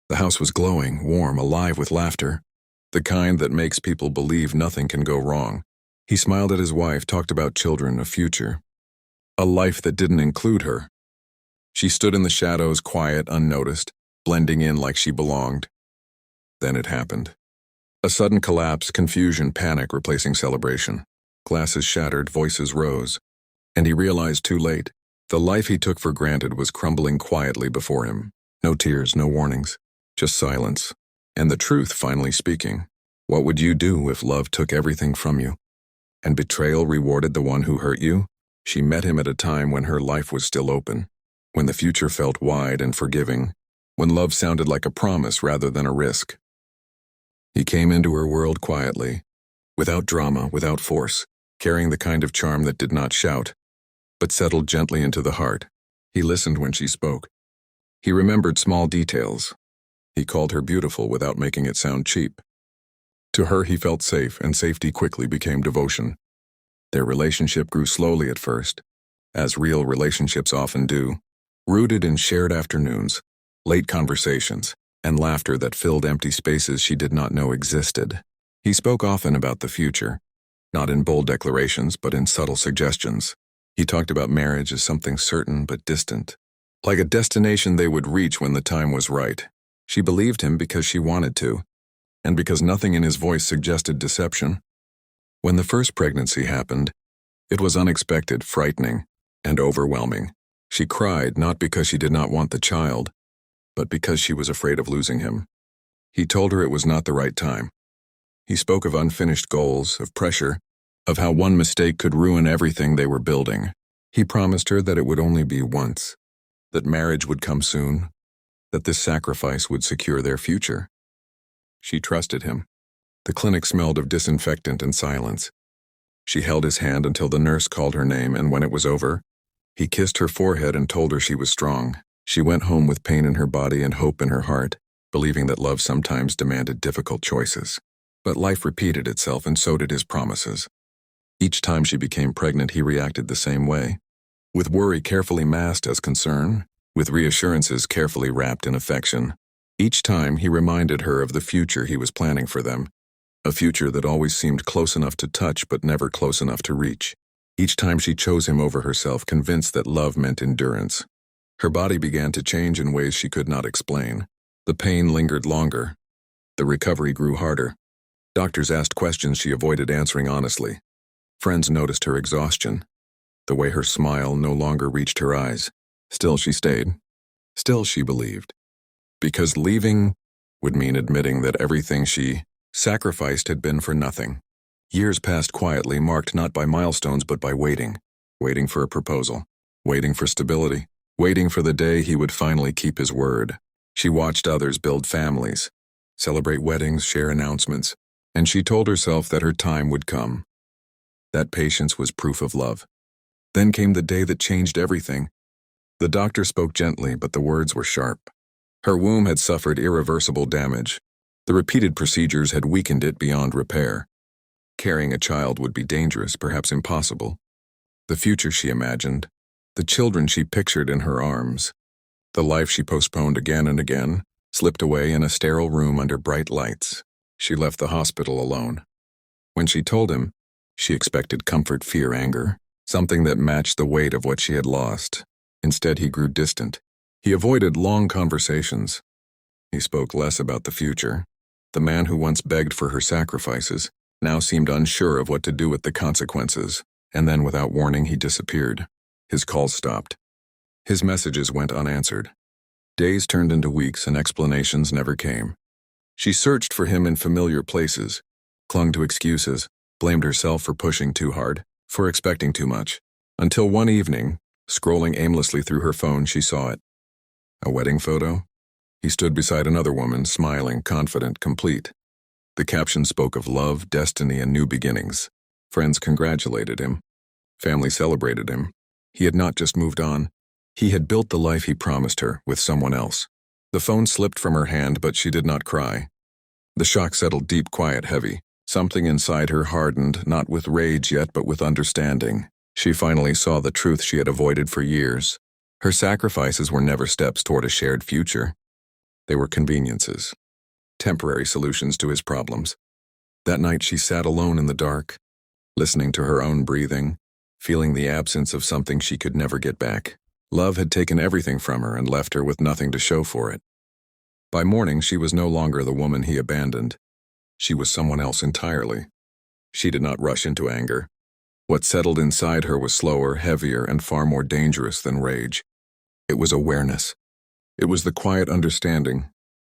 The house was glowing, warm, alive with laughter, the kind that makes people believe nothing can go wrong. He smiled at his wife, talked about children, a future, a life that didn't include her. She stood in the shadows, quiet, unnoticed, blending in like she belonged. Then it happened. A sudden collapse, confusion, panic replacing celebration. Glasses shattered, voices rose. And he realized too late. The life he took for granted was crumbling quietly before him. No tears, no warnings, just silence. And the truth finally speaking. What would you do if love took everything from you? And betrayal rewarded the one who hurt you? She met him at a time when her life was still open, when the future felt wide and forgiving, when love sounded like a promise rather than a risk. He came into her world quietly, without drama, without force, carrying the kind of charm that did not shout, but settled gently into the heart. He listened when she spoke. He remembered small details. He called her beautiful without making it sound cheap. To her he felt safe, and safety quickly became devotion. Their relationship grew slowly at first, as real relationships often do, rooted in shared afternoons, late conversations, and laughter that filled empty spaces she did not know existed. He spoke often about the future, not in bold declarations but in subtle suggestions. He talked about marriage as something certain but distant, like a destination they would reach when the time was right. She believed him because she wanted to, and because nothing in his voice suggested deception. When the first pregnancy happened, it was unexpected, frightening, and overwhelming. She cried not because she did not want the child, but because she was afraid of losing him. He told her it was not the right time. He spoke of unfinished goals, of pressure, of how one mistake could ruin everything they were building. He promised her that it would only be once, that marriage would come soon, that this sacrifice would secure their future. She trusted him. The clinic smelled of disinfectant and silence. She held his hand until the nurse called her name, and when it was over, he kissed her forehead and told her she was strong. She went home with pain in her body and hope in her heart, believing that love sometimes demanded difficult choices. But life repeated itself, and so did his promises. Each time she became pregnant, he reacted the same way, with worry carefully masked as concern, with reassurances carefully wrapped in affection. Each time he reminded her of the future he was planning for them, a future that always seemed close enough to touch but never close enough to reach. Each time she chose him over herself, convinced that love meant endurance. Her body began to change in ways she could not explain. The pain lingered longer. The recovery grew harder. Doctors asked questions she avoided answering honestly. Friends noticed her exhaustion, the way her smile no longer reached her eyes. Still she stayed. Still she believed. Because leaving would mean admitting that everything she sacrificed had been for nothing. Years passed quietly, marked not by milestones but by waiting. Waiting for a proposal. Waiting for stability. Waiting for the day he would finally keep his word. She watched others build families, celebrate weddings, share announcements, and she told herself that her time would come. That patience was proof of love. Then came the day that changed everything. The doctor spoke gently, but the words were sharp. Her womb had suffered irreversible damage. The repeated procedures had weakened it beyond repair. Carrying a child would be dangerous, perhaps impossible. The future she imagined, the children she pictured in her arms, the life she postponed again and again, slipped away in a sterile room under bright lights. She left the hospital alone. When she told him, she expected comfort, fear, anger, something that matched the weight of what she had lost. Instead, he grew distant. He avoided long conversations. He spoke less about the future. The man who once begged for her sacrifices now seemed unsure of what to do with the consequences, and then without warning he disappeared. His calls stopped. His messages went unanswered. Days turned into weeks and explanations never came. She searched for him in familiar places, clung to excuses, blamed herself for pushing too hard, for expecting too much, until one evening, scrolling aimlessly through her phone, she saw it. A wedding photo? He stood beside another woman, smiling, confident, complete. The caption spoke of love, destiny, and new beginnings. Friends congratulated him. Family celebrated him. He had not just moved on. He had built the life he promised her with someone else. The phone slipped from her hand, but she did not cry. The shock settled deep, quiet, heavy. Something inside her hardened, not with rage yet, but with understanding. She finally saw the truth she had avoided for years. Her sacrifices were never steps toward a shared future. They were conveniences, temporary solutions to his problems. That night she sat alone in the dark, listening to her own breathing, feeling the absence of something she could never get back. Love had taken everything from her and left her with nothing to show for it. By morning, she was no longer the woman he abandoned. She was someone else entirely. She did not rush into anger. What settled inside her was slower, heavier, and far more dangerous than rage. It was awareness. It was the quiet understanding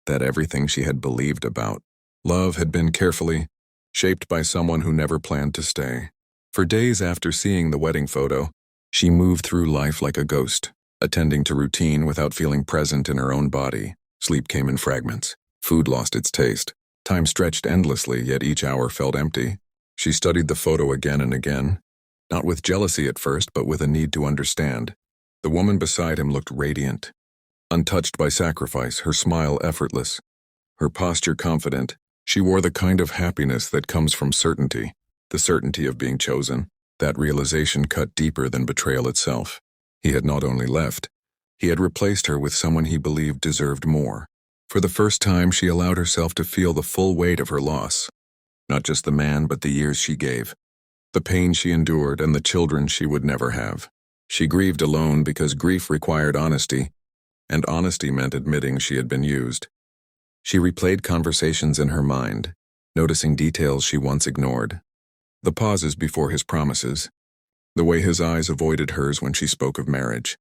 that everything she had believed about love had been carefully shaped by someone who never planned to stay. For days after seeing the wedding photo, she moved through life like a ghost, attending to routine without feeling present in her own body. Sleep came in fragments. Food lost its taste. Time stretched endlessly, yet each hour felt empty. She studied the photo again and again, not with jealousy at first, but with a need to understand. The woman beside him looked radiant, untouched by sacrifice, her smile effortless, her posture confident. She wore the kind of happiness that comes from certainty, the certainty of being chosen. That realization cut deeper than betrayal itself. He had not only left, he had replaced her with someone he believed deserved more. For the first time, she allowed herself to feel the full weight of her loss. Not just the man, but the years she gave, the pain she endured, and the children she would never have. She grieved alone because grief required honesty, and honesty meant admitting she had been used. She replayed conversations in her mind, noticing details she once ignored. The pauses before his promises, the way his eyes avoided hers when she spoke of marriage,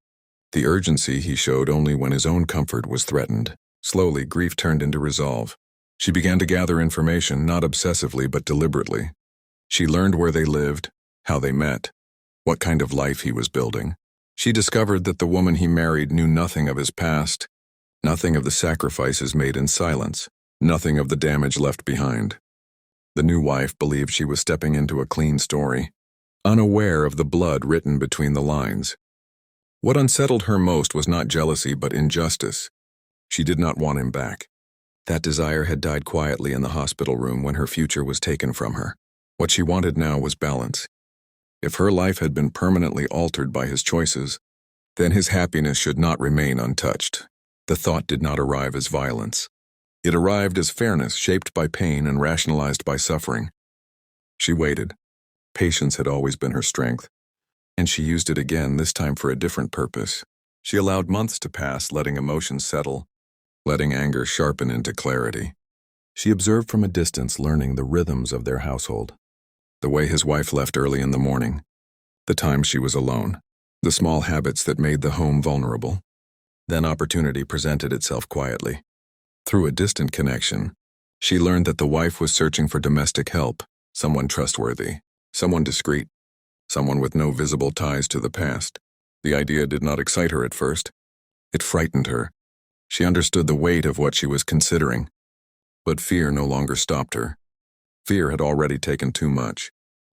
the urgency he showed only when his own comfort was threatened. Slowly, grief turned into resolve. She began to gather information, not obsessively but deliberately. She learned where they lived, how they met, what kind of life he was building. She discovered that the woman he married knew nothing of his past, nothing of the sacrifices made in silence, nothing of the damage left behind. The new wife believed she was stepping into a clean story, unaware of the blood written between the lines. What unsettled her most was not jealousy but injustice. She did not want him back. That desire had died quietly in the hospital room when her future was taken from her. What she wanted now was balance. If her life had been permanently altered by his choices, then his happiness should not remain untouched. The thought did not arrive as violence. It arrived as fairness, shaped by pain and rationalized by suffering. She waited. Patience had always been her strength, and she used it again, this time for a different purpose. She allowed months to pass, letting emotions settle, letting anger sharpen into clarity. She observed from a distance, learning the rhythms of their household. The way his wife left early in the morning, the times she was alone, the small habits that made the home vulnerable. Then opportunity presented itself quietly. Through a distant connection, she learned that the wife was searching for domestic help, someone trustworthy, someone discreet, someone with no visible ties to the past. The idea did not excite her at first. It frightened her. She understood the weight of what she was considering. But fear no longer stopped her. Fear had already taken too much.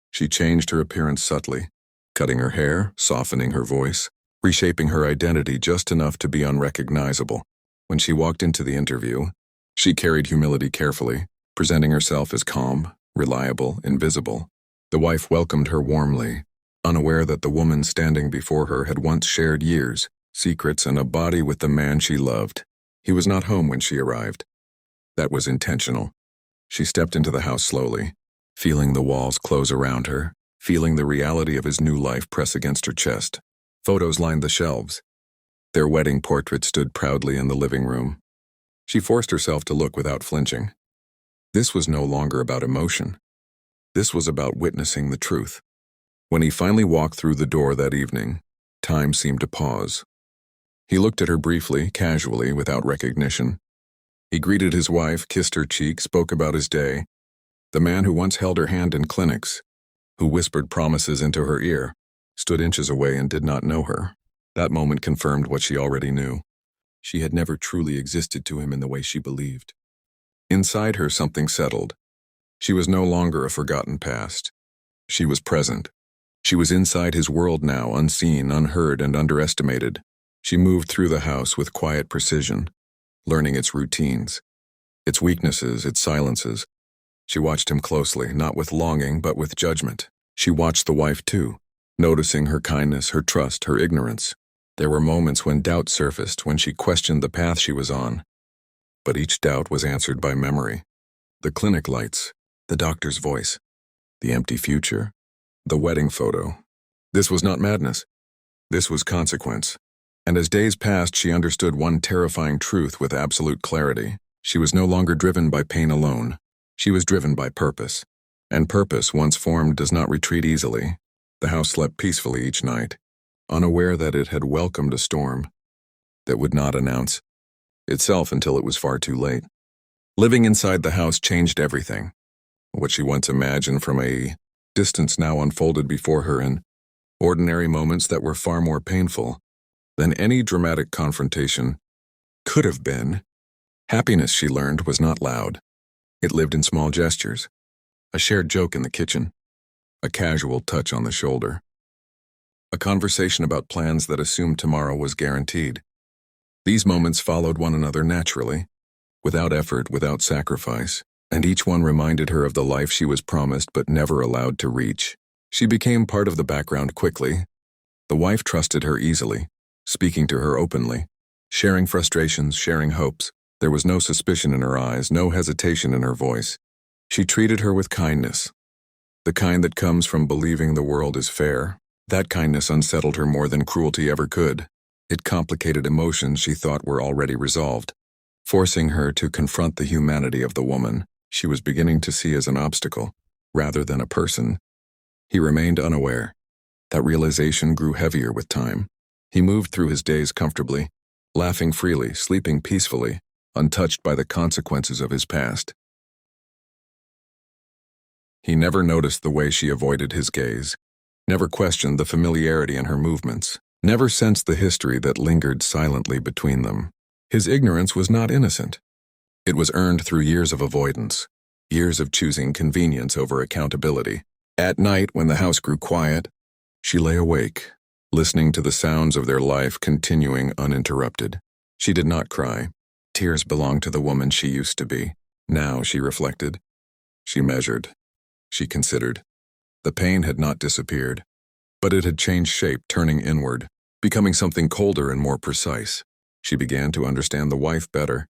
She changed her appearance subtly, cutting her hair, softening her voice, reshaping her identity just enough to be unrecognizable. When she walked into the interview, she carried humility carefully, presenting herself as calm, reliable, invisible. The wife welcomed her warmly, unaware that the woman standing before her had once shared years, secrets, and a body with the man she loved. He was not home when she arrived. That was intentional. She stepped into the house slowly, feeling the walls close around her, feeling the reality of his new life press against her chest. Photos lined the shelves. Their wedding portrait stood proudly in the living room. She forced herself to look without flinching. This was no longer about emotion. This was about witnessing the truth. When he finally walked through the door that evening, time seemed to pause. He looked at her briefly, casually, without recognition. He greeted his wife, kissed her cheek, spoke about his day. The man who once held her hand in clinics, who whispered promises into her ear, stood inches away and did not know her. That moment confirmed what she already knew. She had never truly existed to him in the way she believed. Inside her, something settled. She was no longer a forgotten past. She was present. She was inside his world now, unseen, unheard, and underestimated. She moved through the house with quiet precision, learning its routines, its weaknesses, its silences. She watched him closely, not with longing, but with judgment. She watched the wife too, noticing her kindness, her trust, her ignorance. There were moments when doubt surfaced, when she questioned the path she was on. But each doubt was answered by memory. The clinic lights, the doctor's voice, the empty future, the wedding photo. This was not madness. This was consequence. And as days passed, she understood one terrifying truth with absolute clarity. She was no longer driven by pain alone. She was driven by purpose. And purpose, once formed, does not retreat easily. The house slept peacefully each night, unaware that it had welcomed a storm that would not announce itself until it was far too late. Living inside the house changed everything. What she once imagined from a distance now unfolded before her in ordinary moments that were far more painful than any dramatic confrontation could have been. Happiness, she learned, was not loud. It lived in small gestures. A shared joke in the kitchen. A casual touch on the shoulder. A conversation about plans that assumed tomorrow was guaranteed. These moments followed one another naturally, without effort, without sacrifice, and each one reminded her of the life she was promised but never allowed to reach. She became part of the background quickly. The wife trusted her easily, speaking to her openly, sharing frustrations, sharing hopes. There was no suspicion in her eyes, no hesitation in her voice. She treated her with kindness, the kind that comes from believing the world is fair. That kindness unsettled her more than cruelty ever could. It complicated emotions she thought were already resolved, forcing her to confront the humanity of the woman she was beginning to see as an obstacle, rather than a person. He remained unaware. That realization grew heavier with time. He moved through his days comfortably, laughing freely, sleeping peacefully, untouched by the consequences of his past. He never noticed the way she avoided his gaze, never questioned the familiarity in her movements, never sensed the history that lingered silently between them. His ignorance was not innocent. It was earned through years of avoidance, years of choosing convenience over accountability. At night, when the house grew quiet, she lay awake, listening to the sounds of their life continuing uninterrupted. She did not cry. Tears belonged to the woman she used to be. Now, she reflected. She measured. She considered. The pain had not disappeared, but it had changed shape, turning inward, becoming something colder and more precise. She began to understand the wife better,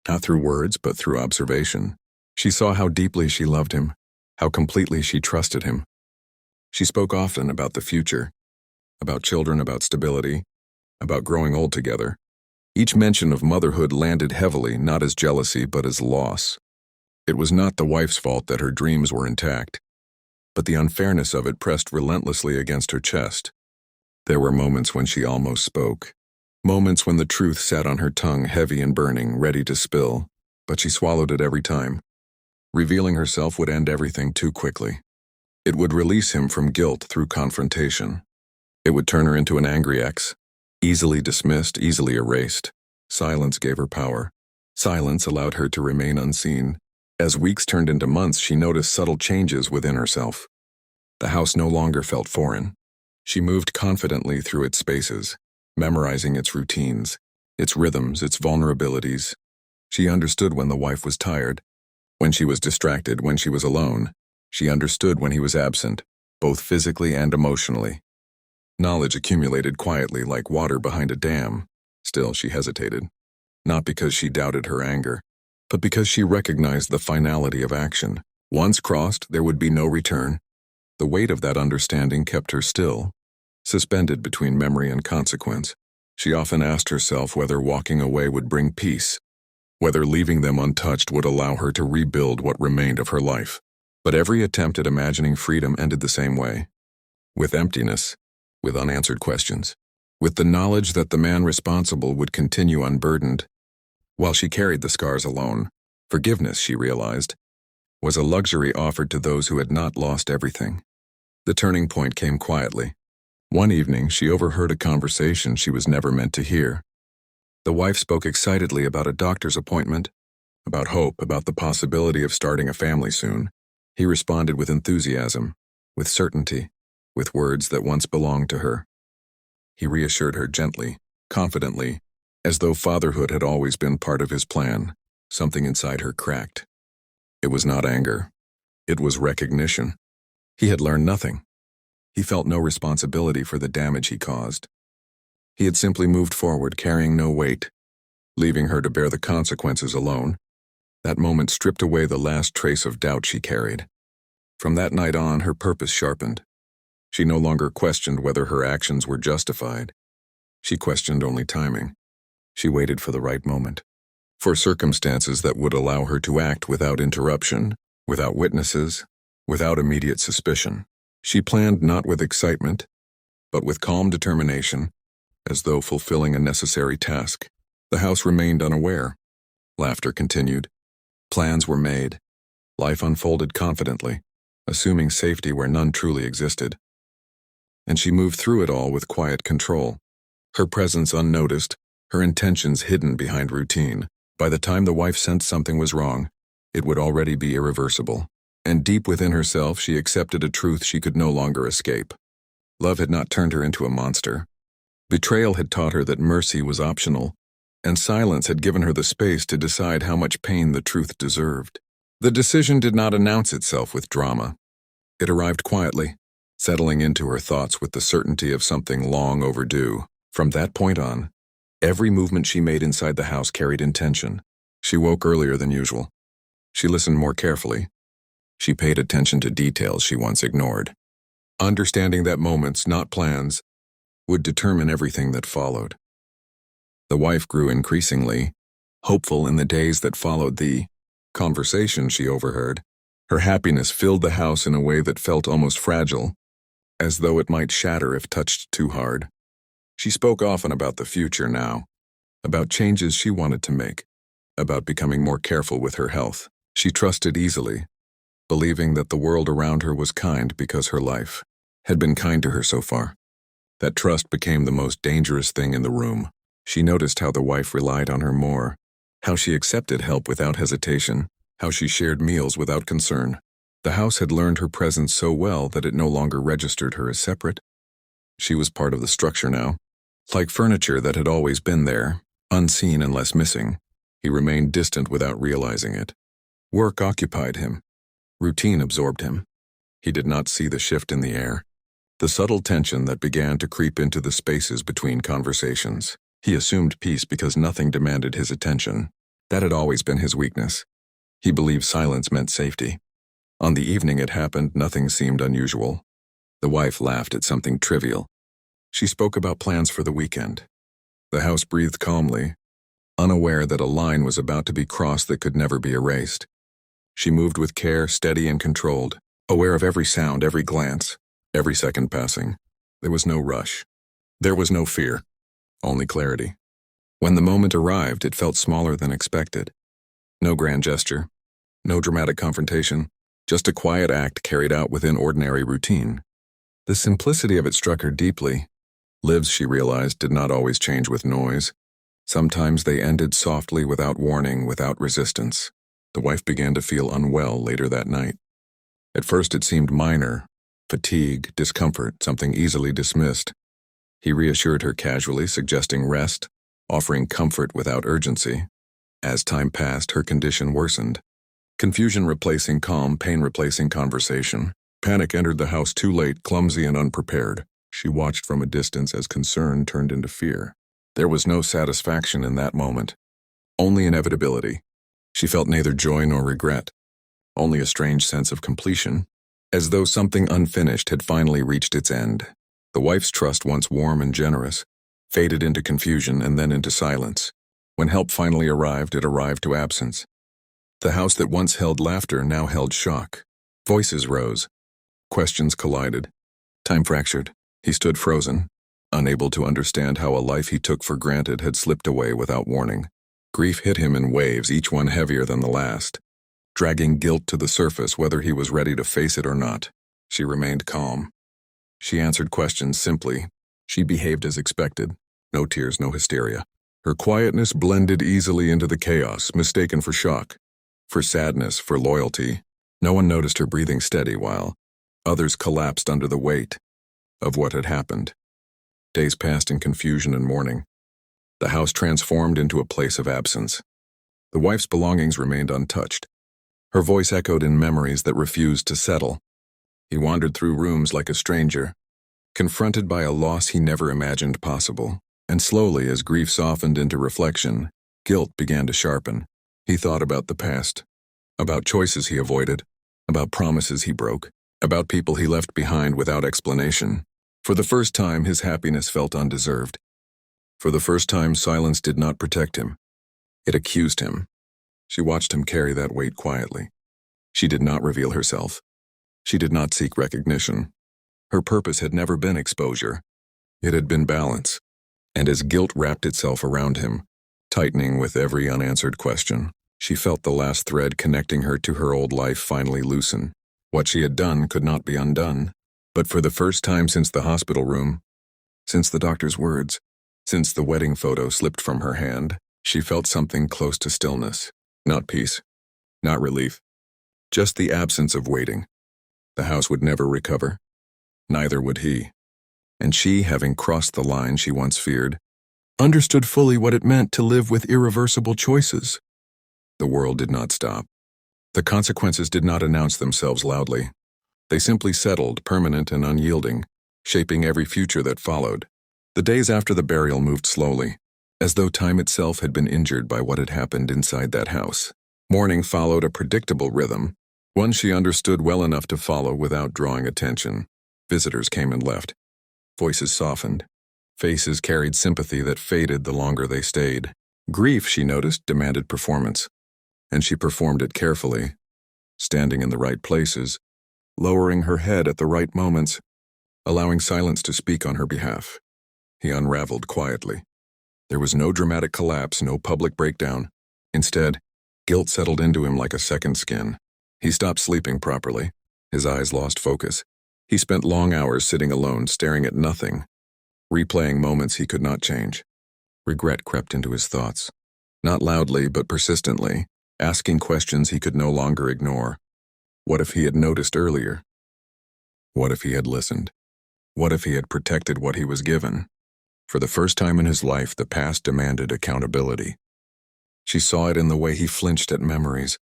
not through words, but through observation. She saw how deeply she loved him, how completely she trusted him. She spoke often about the future, about children, about stability, about growing old together. Each mention of motherhood landed heavily, not as jealousy, but as loss. It was not the wife's fault that her dreams were intact, but the unfairness of it pressed relentlessly against her chest. There were moments when she almost spoke, moments when the truth sat on her tongue, heavy and burning, ready to spill, but she swallowed it every time. Revealing herself would end everything too quickly. It would release him from guilt through confrontation. It would turn her into an angry ex, easily dismissed, easily erased. Silence gave her power. Silence allowed her to remain unseen. As weeks turned into months, she noticed subtle changes within herself. The house no longer felt foreign. She moved confidently through its spaces, memorizing its routines, its rhythms, its vulnerabilities. She understood when the wife was tired, when she was distracted, when she was alone. She understood when he was absent, both physically and emotionally. Knowledge accumulated quietly like water behind a dam. Still, she hesitated, not because she doubted her anger, but because she recognized the finality of action. Once crossed, there would be no return. The weight of that understanding kept her still, suspended between memory and consequence. She often asked herself whether walking away would bring peace, whether leaving them untouched would allow her to rebuild what remained of her life. But every attempt at imagining freedom ended the same way, with emptiness, with unanswered questions, with the knowledge that the man responsible would continue unburdened, while she carried the scars alone. Forgiveness, she realized, was a luxury offered to those who had not lost everything. The turning point came quietly. One evening, she overheard a conversation she was never meant to hear. The wife spoke excitedly about a doctor's appointment, about hope, about the possibility of starting a family soon. He responded with enthusiasm, with certainty, with words that once belonged to her. He reassured her gently, confidently, as though fatherhood had always been part of his plan. Something inside her cracked. It was not anger. It was recognition. He had learned nothing. He felt no responsibility for the damage he caused. He had simply moved forward, carrying no weight, leaving her to bear the consequences alone. That moment stripped away the last trace of doubt she carried. From that night on, her purpose sharpened. She no longer questioned whether her actions were justified. She questioned only timing. She waited for the right moment, for circumstances that would allow her to act without interruption, without witnesses, without immediate suspicion. She planned not with excitement, but with calm determination, as though fulfilling a necessary task. The house remained unaware. Laughter continued. Plans were made. Life unfolded confidently, assuming safety where none truly existed. And she moved through it all with quiet control, her presence unnoticed, her intentions hidden behind routine. By the time the wife sensed something was wrong, it would already be irreversible. And deep within herself, she accepted a truth she could no longer escape. Love had not turned her into a monster. Betrayal had taught her that mercy was optional, and silence had given her the space to decide how much pain the truth deserved. The decision did not announce itself with drama. It arrived quietly, settling into her thoughts with the certainty of something long overdue. From that point on, every movement she made inside the house carried intention. She woke earlier than usual. She listened more carefully. She paid attention to details she once ignored, understanding that moments, not plans, would determine everything that followed. The wife grew increasingly hopeful in the days that followed the conversation she overheard. Her happiness filled the house in a way that felt almost fragile, as though it might shatter if touched too hard. She spoke often about the future now, about changes she wanted to make, about becoming more careful with her health. She trusted easily, believing that the world around her was kind because her life had been kind to her so far. That trust became the most dangerous thing in the room. She noticed how the wife relied on her more, how she accepted help without hesitation, how she shared meals without concern. The house had learned her presence so well that it no longer registered her as separate. She was part of the structure now, like furniture that had always been there, unseen unless missing. He remained distant without realizing it. Work occupied him. Routine absorbed him. He did not see the shift in the air, the subtle tension that began to creep into the spaces between conversations. He assumed peace because nothing demanded his attention. That had always been his weakness. He believed silence meant safety. On the evening it happened, nothing seemed unusual. The wife laughed at something trivial. She spoke about plans for the weekend. The house breathed calmly, unaware that a line was about to be crossed that could never be erased. She moved with care, steady and controlled, aware of every sound, every glance, every second passing. There was no rush. There was no fear, only clarity. When the moment arrived, it felt smaller than expected. No grand gesture, no dramatic confrontation, just a quiet act carried out within ordinary routine. The simplicity of it struck her deeply. Lives, she realized, did not always change with noise. Sometimes they ended softly, without warning, without resistance. The wife began to feel unwell later that night. At first it seemed minor, fatigue, discomfort, something easily dismissed. He reassured her casually, suggesting rest, offering comfort without urgency. As time passed, her condition worsened. Confusion replacing calm, pain replacing conversation. Panic entered the house too late, clumsy and unprepared. She watched from a distance as concern turned into fear. There was no satisfaction in that moment, only inevitability. She felt neither joy nor regret, only a strange sense of completion, as though something unfinished had finally reached its end. The wife's trust, once warm and generous, faded into confusion and then into silence. When help finally arrived, it arrived to absence. The house that once held laughter now held shock. Voices rose. Questions collided. Time fractured. He stood frozen, unable to understand how a life he took for granted had slipped away without warning. Grief hit him in waves, each one heavier than the last, dragging guilt to the surface whether he was ready to face it or not. She remained calm. She answered questions simply. She behaved as expected. No tears, no hysteria. Her quietness blended easily into the chaos, mistaken for shock, for sadness, for loyalty. No one noticed her breathing steady while others collapsed under the weight of what had happened. Days passed in confusion and mourning. The house transformed into a place of absence. The wife's belongings remained untouched. Her voice echoed in memories that refused to settle. He wandered through rooms like a stranger, confronted by a loss he never imagined possible. And slowly, as grief softened into reflection, Guilt began to sharpen. He thought about the past, about choices he avoided, about promises he broke, about people he left behind without explanation. For the first time, his happiness felt undeserved. For the first time, silence did not protect him. It accused him. She watched him carry that weight quietly. She did not reveal herself. She did not seek recognition. Her purpose had never been exposure. It had been balance. And as guilt wrapped itself around him, tightening with every unanswered question, she felt the last thread connecting her to her old life finally loosen. What she had done could not be undone. But for the first time since the hospital room, since the doctor's words, since the wedding photo slipped from her hand, she felt something close to stillness. Not peace, not relief, just the absence of waiting. The house would never recover. Neither would he. And she, having crossed the line she once feared, understood fully what it meant to live with irreversible choices. The world did not stop. The consequences did not announce themselves loudly. They simply settled, permanent and unyielding, shaping every future that followed. The days after the burial moved slowly, as though time itself had been injured by what had happened inside that house. Mourning followed a predictable rhythm, one she understood well enough to follow without drawing attention. Visitors came and left. Voices softened. Faces carried sympathy that faded the longer they stayed. Grief, she noticed, demanded performance. And she performed it carefully, standing in the right places, lowering her head at the right moments, allowing silence to speak on her behalf. He unraveled quietly. There was no dramatic collapse, no public breakdown. Instead, guilt settled into him like a second skin. He stopped sleeping properly. His eyes lost focus. He spent long hours sitting alone, staring at nothing, replaying moments he could not change. Regret crept into his thoughts, not loudly but persistently, asking questions he could no longer ignore. What if he had noticed earlier? What if he had listened? What if he had protected what he was given? For the first time in his life, the past demanded accountability. She saw it in the way he flinched at memories,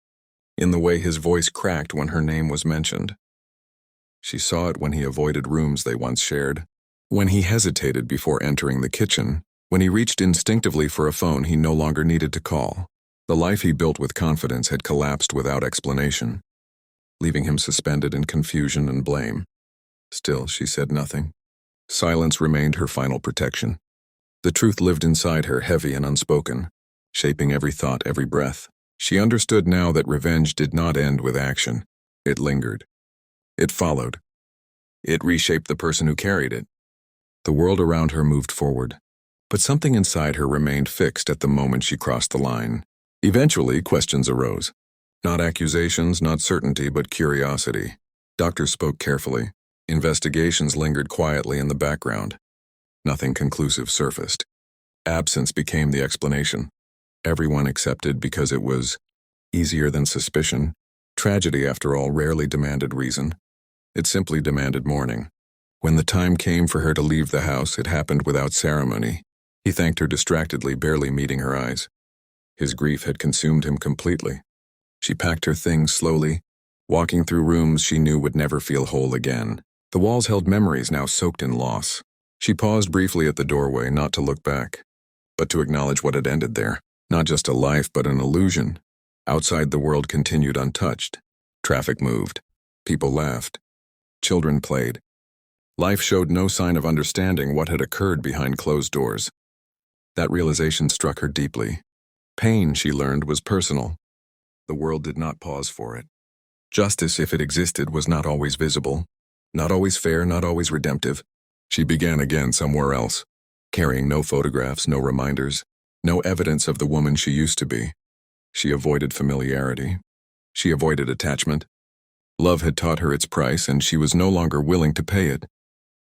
in the way his voice cracked when her name was mentioned. She saw it when he avoided rooms they once shared, when he hesitated before entering the kitchen, when he reached instinctively for a phone he no longer needed to call. The life he built with confidence had collapsed without explanation, leaving him suspended in confusion and blame. Still, she said nothing. Silence remained her final protection. The truth lived inside her, heavy and unspoken, shaping every thought, every breath. She understood now that revenge did not end with action. It lingered. It followed. It reshaped the person who carried it. The world around her moved forward, but something inside her remained fixed at the moment she crossed the line. Eventually, questions arose. Not accusations, not certainty, but curiosity. Doctors spoke carefully. Investigations lingered quietly in the background. Nothing conclusive surfaced. Absence became the explanation. Everyone accepted because it was easier than suspicion. Tragedy, after all, rarely demanded reason. It simply demanded mourning. When the time came for her to leave the house, it happened without ceremony. He thanked her distractedly, barely meeting her eyes. His grief had consumed him completely. She packed her things slowly, walking through rooms she knew would never feel whole again. The walls held memories now soaked in loss. She paused briefly at the doorway, not to look back, but to acknowledge what had ended there. Not just a life, but an illusion. Outside, the world continued untouched. Traffic moved. People laughed. Children played. Life showed no sign of understanding what had occurred behind closed doors. That realization struck her deeply. Pain, she learned, was personal. The world did not pause for it. Justice, if it existed, was not always visible. Not always fair, not always redemptive. She began again somewhere else, carrying no photographs, no reminders, no evidence of the woman she used to be. She avoided familiarity. She avoided attachment. Love had taught her its price, and she was no longer willing to pay it.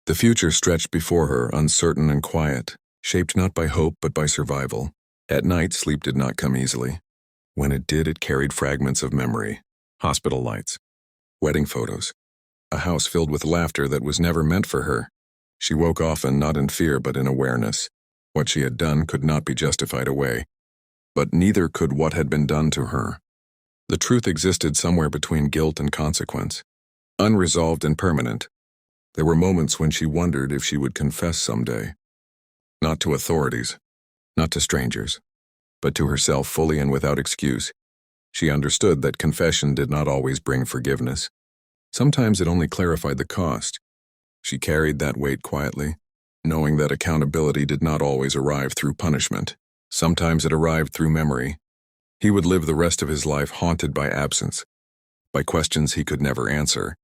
The future stretched before her, uncertain and quiet, shaped not by hope but by survival. At night, sleep did not come easily. When it did, it carried fragments of memory. Hospital lights. Wedding photos. A house filled with laughter that was never meant for her. She woke often, not in fear but in awareness. What she had done could not be justified away. But neither could what had been done to her. The truth existed somewhere between guilt and consequence, unresolved and permanent. There were moments when she wondered if she would confess someday. Not to authorities, not to strangers, but to herself fully and without excuse. She understood that confession did not always bring forgiveness. Sometimes it only clarified the cost. She carried that weight quietly, knowing that accountability did not always arrive through punishment. Sometimes it arrived through memory. He would live the rest of his life haunted by absence, by questions he could never answer,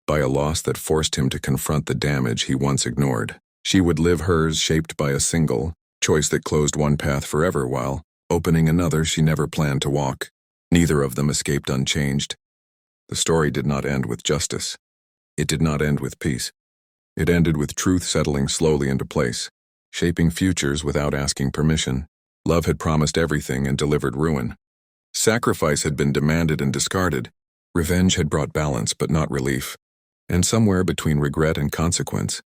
by a loss that forced him to confront the damage he once ignored. She would live hers shaped by a single choice that closed one path forever while opening another she never planned to walk. Neither of them escaped unchanged. The story did not end with justice. It did not end with peace. It ended with truth settling slowly into place, shaping futures without asking permission. Love had promised everything and delivered ruin. Sacrifice had been demanded and discarded. Revenge had brought balance but not relief. And somewhere between regret and consequence,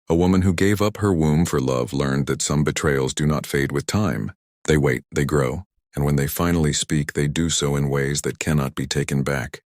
a woman who gave up her womb for love learned that some betrayals do not fade with time. They wait, they grow, and when they finally speak, they do so in ways that cannot be taken back.